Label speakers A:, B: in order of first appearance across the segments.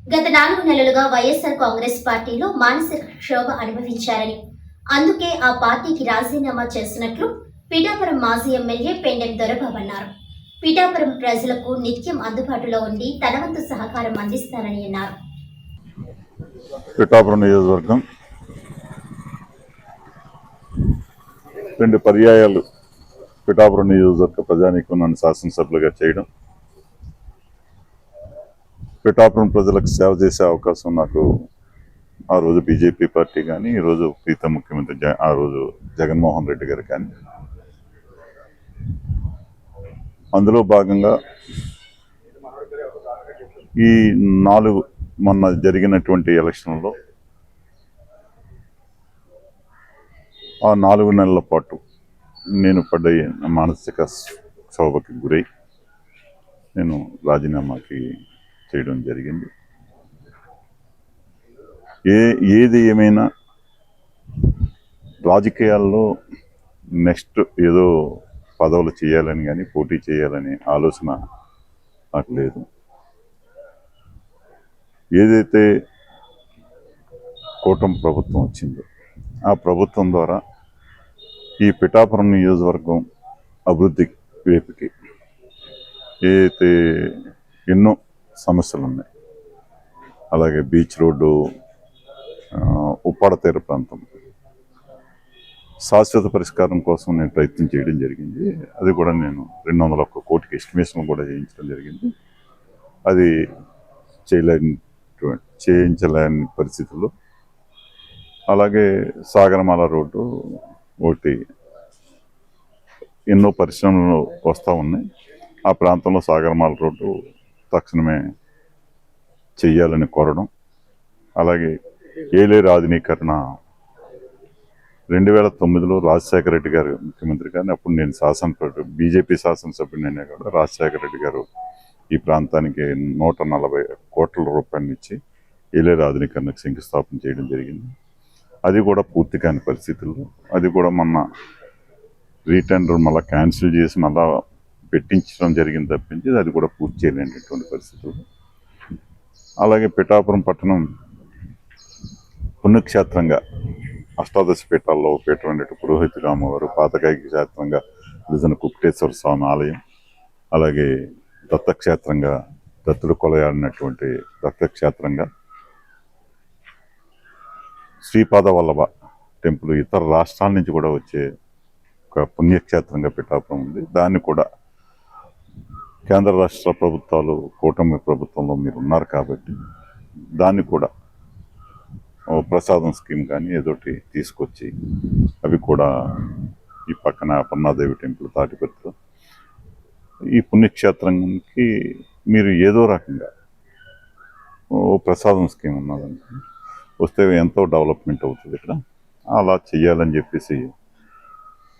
A: గత 4 నెలలుగా వైఎస్ఆర్ కాంగ్రెస్ పార్టీలో మానసిక క్షోభ అనుభవించారని, అందుకే ఆ పార్టీకి రాజీనామా చేసినట్లు పిఠాపురం మాజీ ఎమ్మెల్యే పెండెం దొరబాబు అన్నారు. పిఠాపురం ప్రజలకు నిత్యం అందుబాటులో ఉండి తన వంతు సహకారం అందిస్తారని అన్నారు.
B: పిఠాపురం నియోజకవర్గం 2 పర్యాయాలు పిఠాపురం నియోజకవర్గ ప్రజానీకం నన్ను శాసనసభ్యులుగా చేయడం, పిఠాపురం ప్రజలకు సేవ చేసే అవకాశం నాకు ఆ రోజు బీజేపీ పార్టీ కానీ, ఈరోజు ప్రీతం ముఖ్యమంత్రి ఆ రోజు జగన్మోహన్ రెడ్డి గారు కానీ, అందులో భాగంగా ఈ 4 మొన్న జరిగినటువంటి ఎలక్షన్లో ఆ 4 నెలల పాటు నేను పడ్డ మానసిక క్షోభకి గురై నేను రాజీనామాకి చేయడం జరిగింది. ఏది ఏమైనా రాజకీయాల్లో నెక్స్ట్ ఏదో పదవులు చేయాలని కానీ పోటీ చేయాలని ఆలోచన నాకు లేదు. ఏదైతే కూటమి ప్రభుత్వం వచ్చిందో ఆ ప్రభుత్వం ద్వారా ఈ పిఠాపురం నియోజకవర్గం అభివృద్ధి వైపుకి ఏదైతే ఎన్నో సమస్యలు ఉన్నాయి, అలాగే బీచ్ రోడ్డు, ఉప్పాడ తీర ప్రాంతం శాశ్వత పరిష్కారం కోసం నేను ప్రయత్నం చేయడం జరిగింది. అది కూడా నేను 201 కోటికి ఎస్టిమేషన్ కూడా చేయించడం జరిగింది. అది చేయించలేని పరిస్థితుల్లో, అలాగే సాగరమాల రోడ్డు ఒకటి ఎన్నో పరిశ్రమలు వస్తూ ఉన్నాయి. ఆ ప్రాంతంలో సాగరమాల రోడ్డు తక్షణమే చెయ్యాలని కోరడం, అలాగే ఏలేరు ఆధునీకరణ 2009లో రాజశేఖర రెడ్డి గారు ముఖ్యమంత్రి కానీ అప్పుడు నేను బీజేపీ శాసనసభ్యుడినే కూడా రాజశేఖర రెడ్డి గారు ఈ ప్రాంతానికి 140 కోట్ల రూపాయలు ఇచ్చి ఏలేరు ఆధునీకరణకు శంకుస్థాపన చేయడం జరిగింది. అది కూడా పూర్తి కాని పరిస్థితుల్లో, అది కూడా మొన్న రీటెండర్ మళ్ళీ క్యాన్సిల్ చేసి మళ్ళా పెట్టించడం జరిగింది తప్పించి అది కూడా పూర్తి చేయలేనటువంటి పరిస్థితులు. అలాగే పిఠాపురం పట్టణం పుణ్యక్షేత్రంగా అష్టాదశ పీఠాల్లో పీఠం పురోహిత రామవారు, పాతకాయ క్షేత్రంగా నిజన కుక్టేశ్వర స్వామి ఆలయం, అలాగే దత్తక్షేత్రంగా దత్తుడు కొలయాడినటువంటి దత్తక్షేత్రంగా శ్రీపాద వల్లభ టెంపుల్ ఇతర రాష్ట్రాల నుంచి కూడా వచ్చే ఒక పుణ్యక్షేత్రంగా పిఠాపురం ఉంది. దాన్ని కూడా కేంద్ర రాష్ట్ర ప్రభుత్వాలు కూటమి ప్రభుత్వంలో మీరు ఉన్నారు కాబట్టి దాన్ని కూడా ప్రసాదం స్కీమ్ కానీ ఏదోటి తీసుకొచ్చి అవి కూడా ఈ పక్కన అపర్ణాదేవి టెంపుల్ తాటిపత్రిలో ఈ పుణ్యక్షేత్రానికి మీరు ఏదో రకంగా ప్రసాదం స్కీమ్ ఉన్నదంటే వస్తే ఎంతో డెవలప్మెంట్ అవుతుంది. ఇక్కడ అలా చెయ్యాలని చెప్పేసి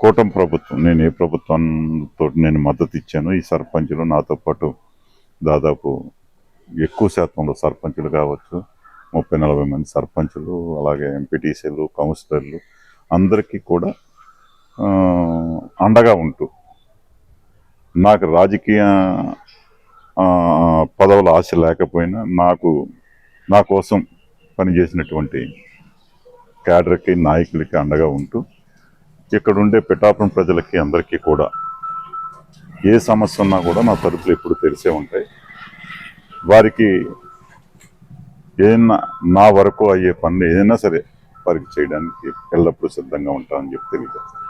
B: కూటమి ప్రభుత్వం, నేను ఏ ప్రభుత్వంతో నేను మద్దతు ఇచ్చాను, ఈ సర్పంచులు నాతో పాటు దాదాపు ఎక్కువ శాతంలో సర్పంచులు కావచ్చు 30-40 మంది సర్పంచులు, అలాగే ఎంపీటీసీలు, కౌన్సిలర్లు అందరికీ కూడా అండగా ఉంటూ నాకు రాజకీయ పదవుల ఆశ లేకపోయినా నా కోసం పనిచేసినటువంటి క్యాడర్కి, నాయకులకి అండగా ఉంటూ ఇక్కడ ఉండే పిఠాపురం ప్రజలకి అందరికీ కూడా ఏ సమస్య ఉన్నా కూడా నా తరపులు ఎప్పుడు తెలిసే ఉంటాయి. వారికి ఏదైనా నా వరకు అయ్యే పనులు ఏదైనా సరే వారికి చేయడానికి ఎల్లప్పుడూ సిద్ధంగా ఉంటానని చెప్పి తెలియజేస్తాను.